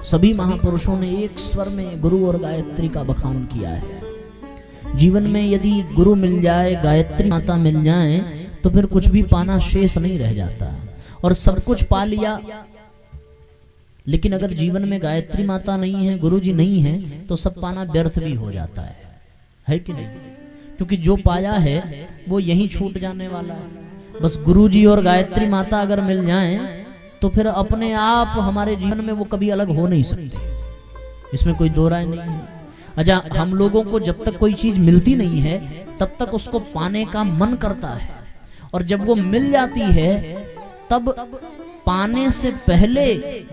सभी महापुरुषों ने एक स्वर में गुरु और गायत्री का बखान किया है। जीवन में यदि गुरु मिल जाए, गायत्री माता मिल जाए, तो फिर कुछ भी पाना शेष नहीं रह जाता और सब कुछ पा लिया। लेकिन अगर जीवन में गायत्री माता नहीं है, गुरु जी नहीं है, तो सब पाना व्यर्थ भी हो जाता है कि नहीं? क्योंकि जो पाया है वो यहीं छूट जाने वाला है। बस गुरु जी और गायत्री माता अगर मिल जाएं तो फिर अपने आप हमारे जीवन में वो कभी अलग हो नहीं सकते, इसमें कोई दो राय नहीं है। अच्छा, हम लोगों को जब तक कोई चीज मिलती नहीं है तब तक उसको पाने का मन करता है, और जब वो मिल जाती है तब पाने से पहले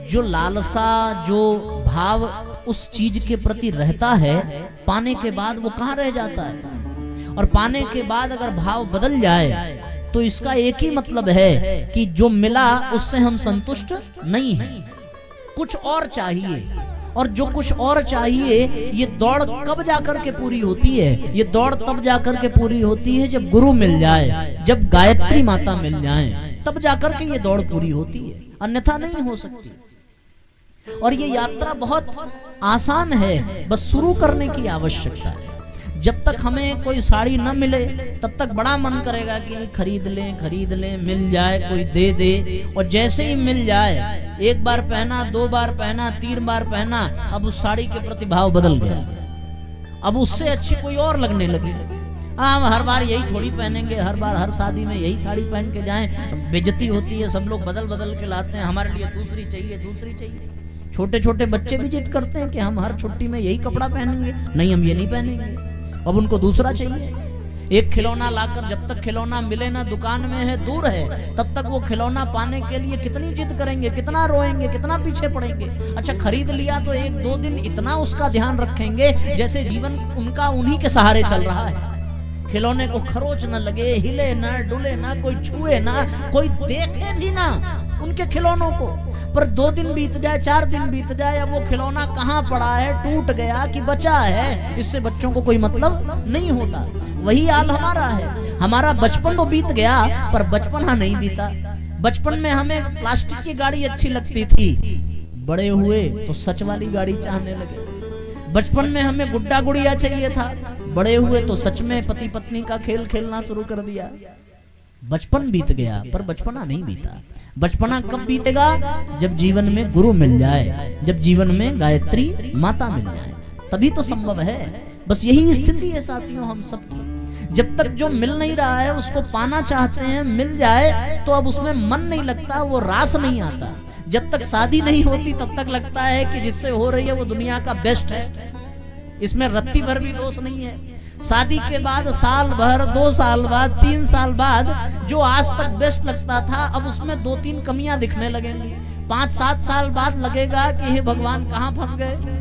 जो लालसा, जो भाव उस चीज के प्रति रहता है, पाने के बाद वो कहाँ रह जाता है। और पाने के बाद अगर भाव बदल जाए तो इसका एक ही मतलब है कि जो मिला उससे हम संतुष्ट नहीं हैं, कुछ और चाहिए। और जो कुछ और चाहिए, ये दौड़ कब जाकर के पूरी होती है? ये दौड़ तब जाकर के पूरी होती है जब गुरु मिल जाए, जब गायत्री माता मिल जाए, तब जाकर के ये दौड़ पूरी होती है, अन्यथा नहीं हो सकती। और ये यात्रा बहुत आसान है, बस शुरू करने की आवश्यकता है। जब तक हमें कोई साड़ी न मिले तब तक बड़ा मन करेगा कि खरीद लें, मिल जाए, कोई दे दे। और जैसे ही मिल जाए, एक बार पहना, दो बार पहना, तीन बार पहना, अब उस साड़ी के प्रति भाव बदल गया, अब उससे अच्छी कोई और लगने लगी। हम हर बार यही थोड़ी पहनेंगे, हर बार हर शादी में यही साड़ी पहन के जाएं, बेइज्जती होती है, सब लोग बदल बदल के लाते हैं, हमारे लिए दूसरी चाहिए। छोटे छोटे बच्चे भी जिद करते हैं कि हम हर छुट्टी में यही कपड़ा पहनेंगे, नहीं हम ये नहीं पहनेंगे, अब उनको दूसरा चाहिए। एक खिलौना लाकर जब तक खिलौना मिले ना, दुकान में है, दूर है, तब तक वो खिलौना पाने के लिए कितनी जिद करेंगे, कितना रोएंगे, कितना पीछे पड़ेंगे। अच्छा, खरीद लिया तो एक दो दिन इतना उसका ध्यान रखेंगे जैसे जीवन उनका उन्हीं के सहारे चल रहा है। खिलौने को खरोच न लगे, हिले ना, डुले ना, कोई छुए ना, कोई देखे भी ना उनके खिलौनों को। पर 2 दिन बीत जाए, 4 दिन बीत जाए, अब वो खिलौना कहाँ पड़ा है, टूट गया कि बचा है, इससे बच्चों को कोई मतलब नहीं होता। वही हाल हमारा है। हमारा बचपन तो बीत गया पर बचपना नहीं बीता। बचपन में हमें प्लास्टिक की गाड़ी अच्छी लगती थी, बड़े हुए तो सच वाली गाड़ी चाहने लगे। बचपन में हमें गुड्डा गुड़िया चाहिए था, बड़े हुए तो सच में पति पत्नी का खेल खेलना शुरू कर दिया। बचपन बीत गया पर बचपना नहीं बीता। बचपना कब बीतेगा? जब जीवन में गुरु मिल जाए, जब जीवन में गायत्री माता मिल जाए, तभी तो संभव है। बस यही स्थिति है साथियों हम सबकी। जब तक जो मिल नहीं रहा है उसको पाना चाहते हैं, मिल जाए तो अब उसमें मन नहीं लगता, वो रास नहीं आता। जब तक शादी नहीं होती तब तक लगता है कि जिससे हो रही है वो दुनिया का बेस्ट है, इसमें रत्ती भर भी दोष नहीं है। शादी के बाद साल भर, 2 साल बाद, 3 साल बाद जो आज तक बेस्ट लगता था, अब उसमें 2-3 कमियां दिखने लगेंगी। 5-7 साल बाद लगेगा कि हे भगवान कहाँ फंस गए।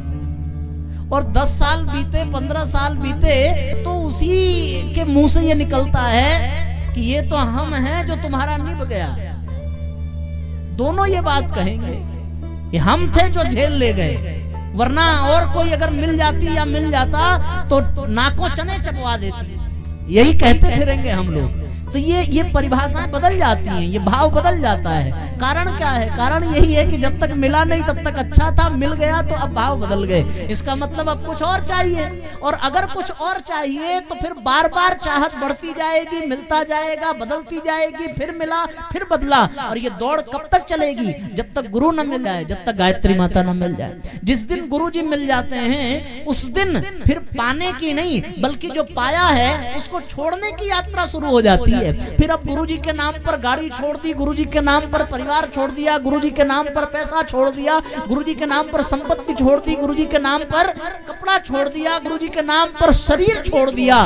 और 10 साल बीते, 15 साल बीते तो उसी के मुंह से ये निकलता है कि ये तो हम हैं जो तुम्हारा निभ गया। दोनों ये बात कहेंगे कि हम थे जो झेल ले गए, वरना और कोई अगर मिल जाती या मिल जाता तो नाकों चने चबवा देती। यही कहते फिरेंगे हम लोग। तो ये परिभाषाएं बदल जाती हैं, ये भाव बदल जाता है। कारण क्या है? कारण यही है कि जब तक मिला नहीं तब तक अच्छा था, मिल गया तो अब भाव बदल गए। इसका मतलब अब कुछ और चाहिए, और अगर कुछ और चाहिए तो फिर बार बार चाहत बढ़ती जाएगी, मिलता जाएगा, बदलती जाएगी, फिर मिला, फिर बदला। और ये दौड़ कब तक चलेगी? जब तक गुरु न मिल जाए, जब तक गायत्री माता न मिल जाए। जिस दिन गुरु जी मिल जाते हैं उस दिन फिर पाने की नहीं बल्कि जो पाया है उसको छोड़ने की यात्रा शुरू हो जाती है। फिर अब गुरुजी के नाम पर गाड़ी छोड़ दी, गुरुजी के नाम पर परिवार छोड़ दिया, गुरुजी के नाम पर पैसा छोड़ दिया, गुरुजी के नाम पर संपत्ति छोड़ दी, गुरुजी के नाम पर कपड़ा छोड़ दिया, गुरुजी के नाम पर शरीर छोड़ दिया,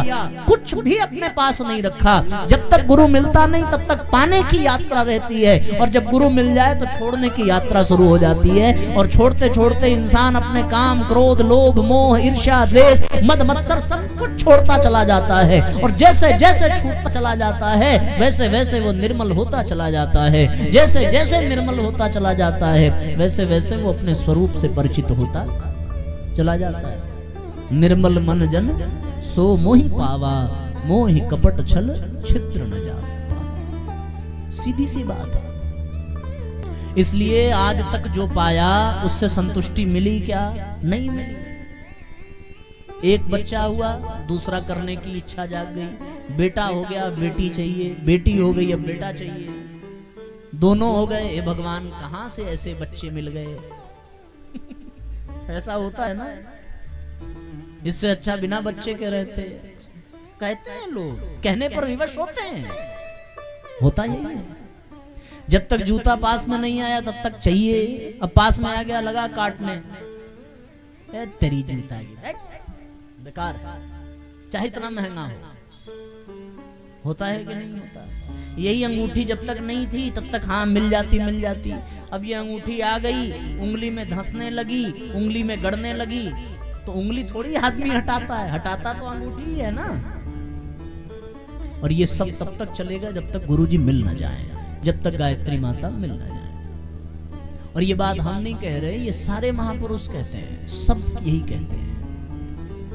कुछ भी अपने पास नहीं रखा। जब तक गुरु मिलता नहीं तब तक पाने की यात्रा रहती है, और जब गुरु मिल जाए तो छोड़ने की यात्रा शुरू हो जाती है। और छोड़ते छोड़ते इंसान अपने काम, क्रोध, लोभ, मोह, ईर्ष्या, द्वेष, मद मत्सर सब कुछ छोड़ता चला जाता है। और जैसे जैसे छूटता चला जाता है वैसे वैसे वो निर्मल होता चला जाता है। जैसे जैसे निर्मल होता चला जाता है वैसे वैसे वो अपने स्वरूप से परिचित होता चला जाता है। निर्मल मन जन सो मोहि पावा, मोहि कपट छल छिद्र न जावा। सीधी सी बात है। इसलिए आज तक जो पाया उससे संतुष्टि मिली क्या? नहीं मिली। एक बच्चा हुआ, दूसरा करने की इच्छा जाग गई, बेटा हो गया बेटी चाहिए, बेटी हो गई अब बेटा चाहिए, दोनों हो गए, हे भगवान कहां से ऐसे बच्चे मिल गए। ऐसा होता है ना, इससे अच्छा बिना बच्चे के रहते, कहते हैं लोग, कहने पर विवश होते हैं, होता यही है। जब तक जूता पास में नहीं आया तब तक चाहिए, अब पास में आ गया लगा काटने, तेरी जूता बेकार, चाहे इतना महंगा हो। होता है कि नहीं होता? यही अंगूठी जब तक नहीं थी तब तक हाँ मिल जाती। अब ये अंगूठी आ गई, उंगली में धंसने लगी, उंगली में गड़ने लगी, तो उंगली थोड़ी आदमी हटाता है, हटाता तो अंगूठी ही है ना। और ये सब तब तक चलेगा जब तक गुरुजी मिल ना जाए, जब तक गायत्री माता मिल ना जाए। और ये बात हम नहीं कह रहे, ये सारे महापुरुष कहते हैं, सब यही कहते हैं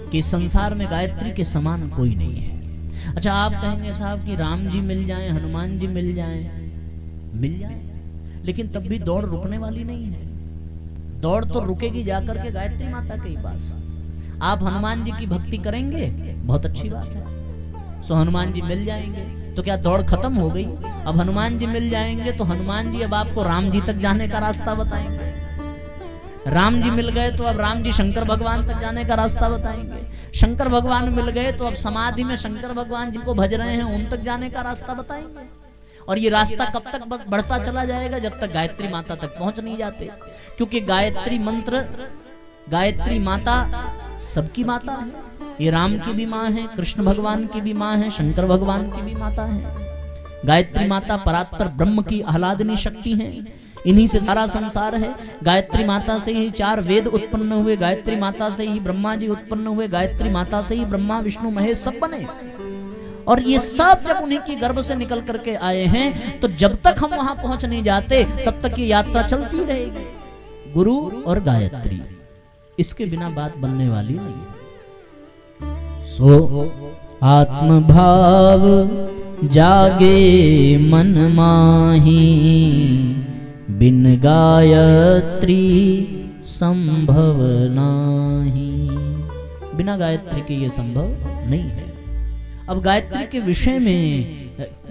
कि संसार में गायत्री के समान कोई नहीं है। अच्छा, आप कहेंगे साहब कि राम जी मिल जाएं, हनुमान जी मिल जाएं, लेकिन तब भी दौड़ रुकने वाली नहीं है। दौड़ तो रुकेगी जाकर के गायत्री माता के ही पास। आप हनुमान जी की भक्ति करेंगे, बहुत अच्छी बात है, सो हनुमान जी मिल जाएंगे, तो क्या दौड़ खत्म हो गई? अब हनुमान जी मिल जाएंगे तो हनुमान जी अब आपको राम जी तक जाने का रास्ता बताएंगे। राम जी मिल गए तो अब राम जी शंकर भगवान तक जाने का रास्ता बताएंगे। शंकर भगवान मिल गए तो अब समाधि में शंकर भगवान जिनको भज रहे हैं उन तक जाने का रास्ता बताएंगे। और ये रास्ता कब तक बढ़ता चला जाएगा? जब तक गायत्री माता तक पहुंच नहीं जाते। क्योंकि गायत्री मंत्र, गायत्री माता सबकी माता है। ये राम की भी माँ है, कृष्ण भगवान की भी माँ है, शंकर भगवान की भी माता है। गायत्री माता परात्पर ब्रह्म की आह्लादनी शक्ति है। इन्हीं से सारा संसार है। गायत्री माता से ही 4 वेद उत्पन्न हुए, गायत्री माता से ही ब्रह्मा जी उत्पन्न हुए, गायत्री माता से ही ब्रह्मा विष्णु महेश सब बने। और ये सब जब उन्हीं की गर्भ से निकल करके आए हैं, तो जब तक हम वहां पहुंच नहीं जाते तब तक ये यात्रा चलती रहेगी। गुरु और गायत्री, इसके बिना बात बनने वाली नहीं। सो आत्म भाव जागे मन माही, बिन गायत्री संभव नाही। बिना गायत्री के ये संभव नहीं है। अब गायत्री के विषय में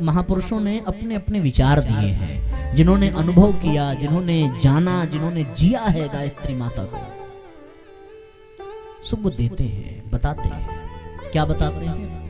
महापुरुषों ने अपने अपने विचार दिए हैं। जिन्होंने अनुभव किया, जिन्होंने जाना, जिन्होंने जिया है गायत्री माता को, सब वो देते हैं, बताते हैं। क्या बताते हैं?